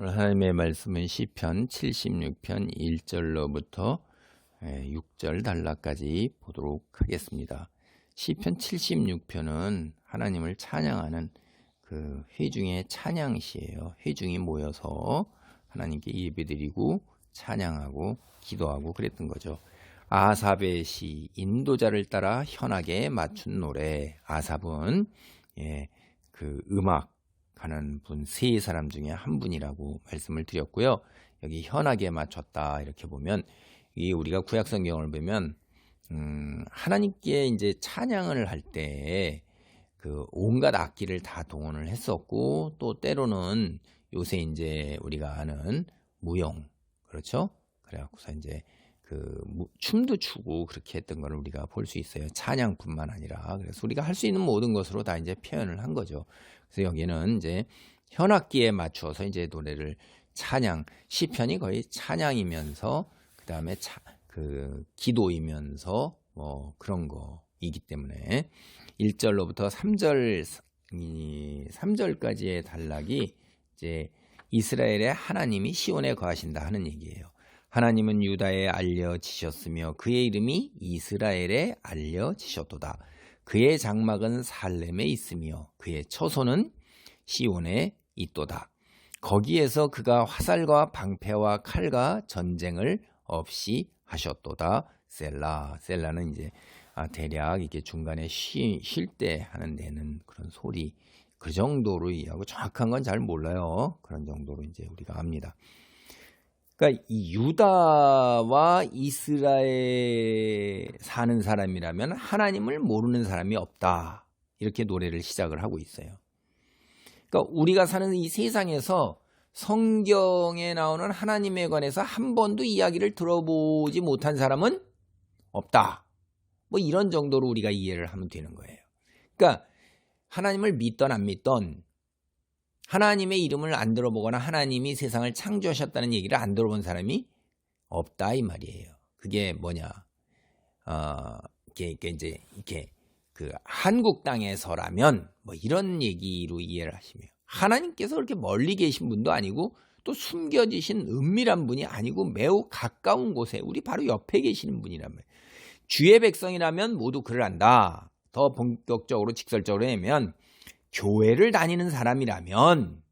오늘 하나님의 말씀은 시편 76편 1절로부터 6절 단락까지 보도록 하겠습니다. 시편 76편은 하나님을 찬양하는 그 회중의 찬양시예요. 회중이 모여서 하나님께 예배드리고 찬양하고 기도하고 그랬던 거죠. 아삽의 시, 인도자를 따라 현악에 맞춘 노래. 아삽은 그 음악 하는 분 세 사람 중에 한 분이라고 말씀을 드렸고요. 여기 현악에 맞췄다 이렇게 보면 이 우리가 구약 성경을 보면 하나님께 이제 찬양을 할 때 그 온갖 악기를 다 동원을 했었고 또 때로는 요새 이제 우리가 아는 무용 그렇죠? 그래갖고서 이제 그 춤도 추고 그렇게 했던 걸 우리가 볼 수 있어요. 찬양뿐만 아니라 그래서 우리가 할 수 있는 모든 것으로 다 이제 표현을 한 거죠. 그래서 여기는 이제 현악기에 맞추어서 이제 노래를 찬양 시편이 거의 찬양이면서 그 다음에 그 기도이면서 뭐 그런 거이기 때문에 1절로부터 3절까지의 단락이 이제 이스라엘의 하나님이 시온에 거하신다 하는 얘기예요. 하나님은 유다에 알려지셨으며 그의 이름이 이스라엘에 알려지셨도다. 그의 장막은 살렘에 있으며 그의 처소는 시온에 있도다. 거기에서 그가 화살과 방패와 칼과 전쟁을 없이 하셨도다. 셀라. 셀라는 이제 대략 이렇게 중간에 쉴 때 하는 데는 그런 소리 그 정도로 이해하고 정확한 건 잘 몰라요. 그런 정도로 이제 우리가 압니다. 그러니까 이 유다와 이스라엘 사는 사람이라면 하나님을 모르는 사람이 없다. 이렇게 노래를 시작을 하고 있어요. 그러니까 우리가 사는 이 세상에서 성경에 나오는 하나님에 관해서 한 번도 이야기를 들어보지 못한 사람은 없다. 뭐 이런 정도로 우리가 이해를 하면 되는 거예요. 그러니까 하나님을 믿던 안 믿던 하나님의 이름을 안 들어보거나 하나님이 세상을 창조하셨다는 얘기를 안 들어본 사람이 없다 이 말이에요. 그게 뭐냐? 이렇게 그 한국 땅에서라면 뭐 이런 얘기로 이해를 하시면 하나님께서 그렇게 멀리 계신 분도 아니고 또 숨겨지신 은밀한 분이 아니고 매우 가까운 곳에 우리 바로 옆에 계시는 분이란 말이에요. 주의 백성이라면 모두 그를 안다. 더 본격적으로 직설적으로 하면 교회를 다니는 사람이라면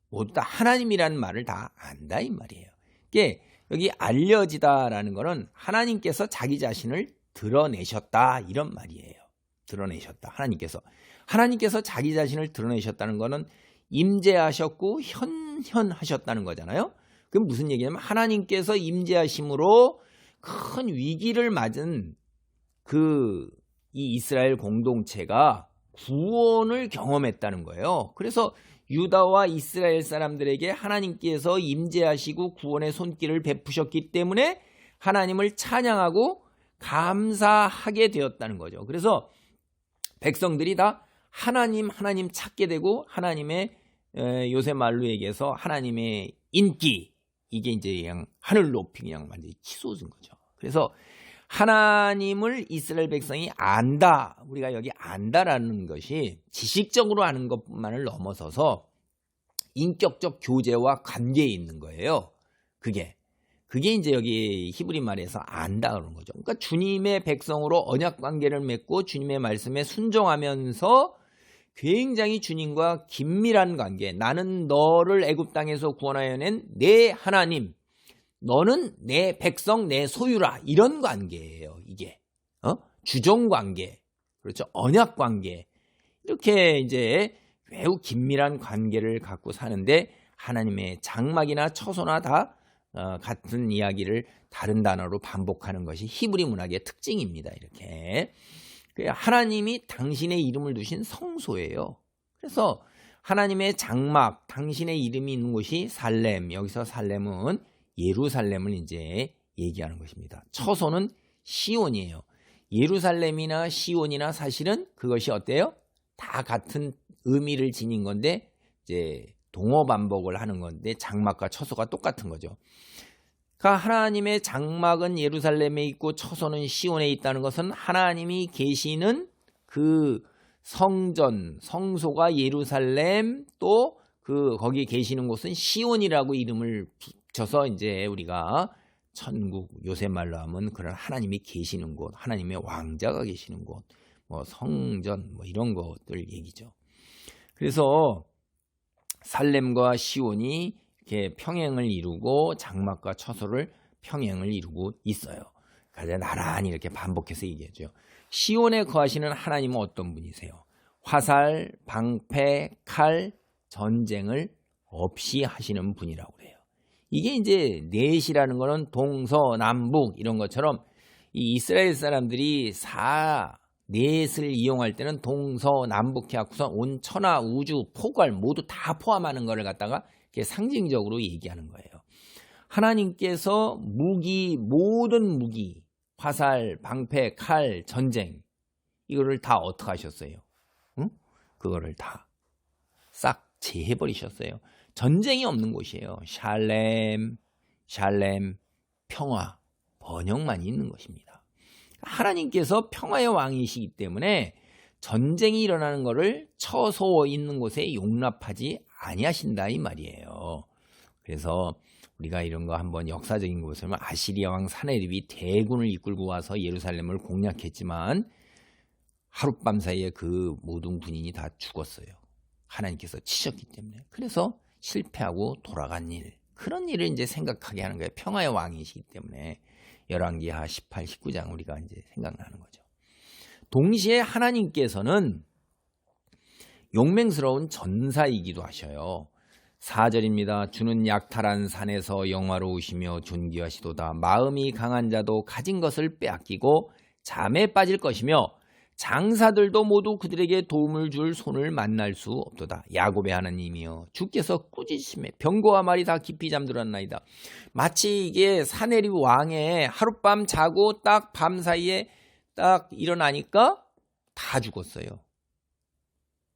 모두 다 하나님이라는 말을 다 안다 이 말이에요. 이게 여기 알려지다라는 거는 하나님께서 자기 자신을 드러내셨다 이런 말이에요. 드러내셨다. 하나님께서 자기 자신을 드러내셨다는 거는 임재하셨고 현현하셨다는 거잖아요. 그럼 무슨 얘기냐면 하나님께서 임재하심으로 큰 위기를 맞은 이 이스라엘 공동체가 구원을 경험했다는 거예요. 그래서 유다와 이스라엘 사람들에게 하나님께서 임재하시고 구원의 손길을 베푸셨기 때문에 하나님을 찬양하고 감사하게 되었다는 거죠. 그래서 백성들이 다 하나님 찾게 되고 하나님의 요새 말로 얘기해서 하나님의 인기 이게 이제 그냥 하늘 높이 그냥 완전히 치솟은 거죠. 그래서 하나님을 이스라엘 백성이 안다. 우리가 여기 안다라는 것이 지식적으로 아는 것만을 넘어서서 인격적 교제와 관계에 있는 거예요. 그게 이제 여기 히브리 말에서 안다 그런 거죠. 그러니까 주님의 백성으로 언약 관계를 맺고 주님의 말씀에 순종하면서 굉장히 주님과 긴밀한 관계. 나는 너를 애굽 땅에서 구원하여 낸 내 하나님. 너는 내 백성, 내 소유라. 이런 관계예요, 이게. 주종 관계. 그렇죠. 언약 관계. 이렇게 이제 매우 긴밀한 관계를 갖고 사는데 하나님의 장막이나 처소나 다 같은 이야기를 다른 단어로 반복하는 것이 히브리 문학의 특징입니다. 이렇게. 하나님이 당신의 이름을 두신 성소예요. 그래서 하나님의 장막, 당신의 이름이 있는 곳이 살렘. 여기서 살렘은 예루살렘을 이제 얘기하는 것입니다. 처소는 시온이에요. 예루살렘이나 시온이나 사실은 그것이 어때요? 다 같은 의미를 지닌 건데 이제 동어 반복을 하는 건데 장막과 처소가 똑같은 거죠. 그러니까 하나님의 장막은 예루살렘에 있고 처소는 시온에 있다는 것은 하나님이 계시는 그 성전, 성소가 예루살렘 또 거기 계시는 곳은 시온이라고 이름을 붙여서 이제 우리가 천국, 요새 말로 하면 그런 하나님이 계시는 곳, 하나님의 왕자가 계시는 곳, 뭐 성전, 뭐 이런 것들 얘기죠. 그래서 살렘과 시온이 이렇게 평행을 이루고 장막과 처소를 평행을 이루고 있어요. 그래서 나란히 이렇게 반복해서 얘기하죠. 시온에 거하시는 하나님은 어떤 분이세요? 화살, 방패, 칼, 전쟁을 없이 하시는 분이라고 그래요. 이게 이제 넷이라는 거는 동서남북 이런 것처럼 이 이스라엘 사람들이 넷을 이용할 때는 동서남북 해갖고서 온 천하 우주 포괄 모두 다 포함하는 거를 갖다가 이렇게 상징적으로 얘기하는 거예요. 하나님께서 모든 무기, 화살, 방패, 칼, 전쟁 이거를 다 어떻게 하셨어요? 응? 그거를 다 싹 제해버리셨어요. 전쟁이 없는 곳이에요. 샬렘, 평화, 번영만 있는 것입니다. 하나님께서 평화의 왕이시기 때문에 전쟁이 일어나는 것을 처소 있는 곳에 용납하지 아니하신다 이 말이에요. 그래서 우리가 이런 거 한번 역사적인 것을 보면 아시리아 왕 사네립이 대군을 이끌고 와서 예루살렘을 공략했지만 하룻밤 사이에 그 모든 군인이 다 죽었어요. 하나님께서 치셨기 때문에. 그래서 실패하고 돌아간 일, 그런 일을 이제 생각하게 하는 거예요. 평화의 왕이시기 때문에. 열왕기하 18, 19장 우리가 이제 생각나는 거죠. 동시에 하나님께서는 용맹스러운 전사이기도 하셔요. 4절입니다. 주는 약탈한 산에서 영화로우시며 존귀하시도다. 마음이 강한 자도 가진 것을 빼앗기고 잠에 빠질 것이며 장사들도 모두 그들에게 도움을 줄 손을 만날 수 없도다. 야곱의 하나님이여 주께서 꾸짖으심에 병거와 말이 다 깊이 잠들었나이다. 마치 이게 사네립 왕의 하룻밤 자고 딱 밤 사이에 딱 일어나니까 다 죽었어요.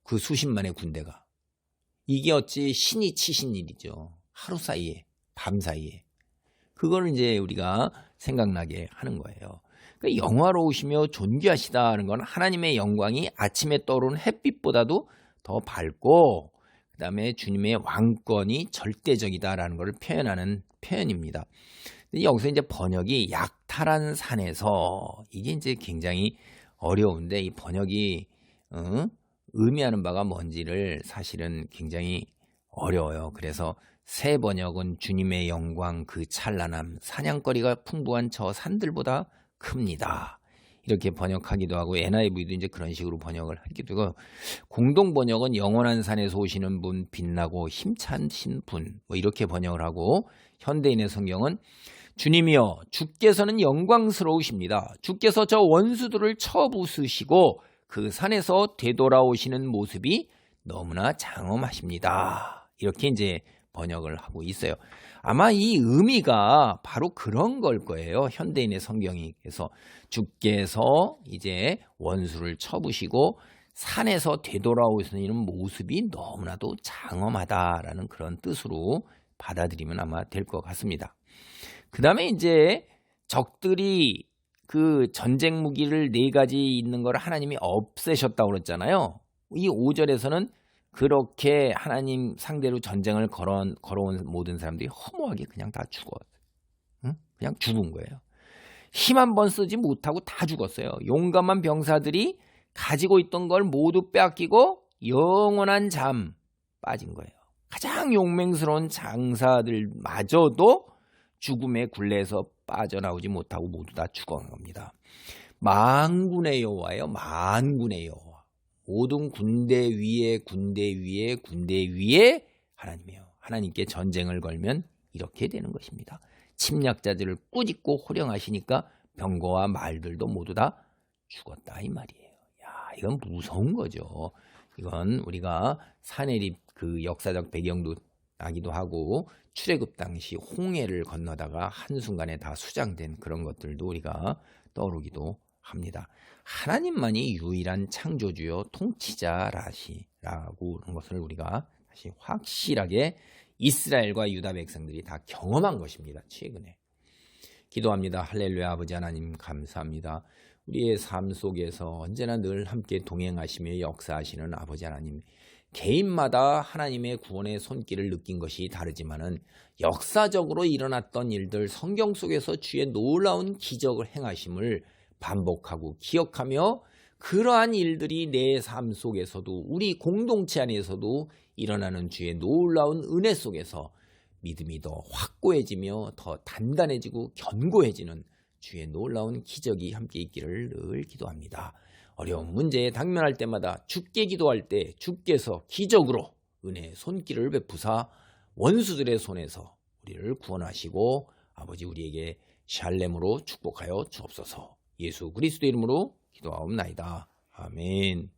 그 수십만의 군대가. 이게 어찌 신이 치신 일이죠. 하루 사이에, 밤 사이에. 그걸 이제 우리가 생각나게 하는 거예요. 그러니까 영화로우시며 존귀하시다는 건 하나님의 영광이 아침에 떠오르는 햇빛보다도 더 밝고 그 다음에 주님의 왕권이 절대적이다라는 것을 표현하는 표현입니다. 여기서 이제 번역이 약탈한 산에서 이게 이제 굉장히 어려운데 이 번역이 의미하는 바가 뭔지를 사실은 굉장히 어려워요. 그래서 새 번역은 주님의 영광 그 찬란함 사냥거리가 풍부한 저 산들보다 큽니다. 이렇게 번역하기도 하고 NIV도 이제 그런 식으로 번역을 하기도 하고 공동 번역은 영원한 산에서 오시는 분 빛나고 힘차신 분 뭐 이렇게 번역을 하고 현대인의 성경은 주님이여 주께서는 영광스러우십니다. 주께서 저 원수들을 쳐부수시고 그 산에서 되돌아오시는 모습이 너무나 장엄하십니다. 이렇게 이제 번역을 하고 있어요. 아마 이 의미가 바로 그런 걸 거예요. 현대인의 성경이. 그래서 주께서 이제 원수를 쳐부시고 산에서 되돌아오시는 모습이 너무나도 장엄하다라는 그런 뜻으로 받아들이면 아마 될 것 같습니다. 그 다음에 이제 적들이 그 전쟁 무기를 4가지 있는 걸 하나님이 없애셨다고 그랬잖아요. 이 5절에서는 그렇게 하나님 상대로 전쟁을 걸어온 모든 사람들이 허무하게 그냥 다 죽었어요. 응? 그냥 죽은 거예요. 힘 한 번 쓰지 못하고 다 죽었어요. 용감한 병사들이 가지고 있던 걸 모두 빼앗기고 영원한 잠 빠진 거예요. 가장 용맹스러운 장사들마저도 죽음의 굴레에서 빠져나오지 못하고 모두 다 죽어간 겁니다. 만군의 여호와예요. 만군의 여호와. 모든 군대 위에 하나님이에요. 하나님께 전쟁을 걸면 이렇게 되는 것입니다. 침략자들을 꾸짖고 호령하시니까 병거와 말들도 모두 다 죽었다 이 말이에요. 야, 이건 무서운 거죠. 이건 우리가 사내립 그 역사적 배경도 나기도 하고 출애굽 당시 홍해를 건너다가 한순간에 다 수장된 그런 것들도 우리가 떠오르기도 합니다. 하나님만이 유일한 창조주요 통치자라고 하는 것을 우리가 다시 확실하게 이스라엘과 유다 백성들이 다 경험한 것입니다. 최근에. 기도합니다. 할렐루야. 아버지 하나님 감사합니다. 우리의 삶 속에서 언제나 늘 함께 동행하시며 역사하시는 아버지 하나님, 개인마다 하나님의 구원의 손길을 느낀 것이 다르지만은 역사적으로 일어났던 일들, 성경 속에서 주의 놀라운 기적을 행하심을 반복하고 기억하며 그러한 일들이 내 삶 속에서도 우리 공동체 안에서도 일어나는 주의 놀라운 은혜 속에서 믿음이 더 확고해지며 더 단단해지고 견고해지는 주의 놀라운 기적이 함께 있기를 늘 기도합니다. 어려운 문제에 당면할 때마다 주께 기도할 때 주께서 기적으로 은혜의 손길을 베푸사 원수들의 손에서 우리를 구원하시고 아버지 우리에게 샬렘으로 축복하여 주옵소서. 예수 그리스도 이름으로 기도하옵나이다. 아멘.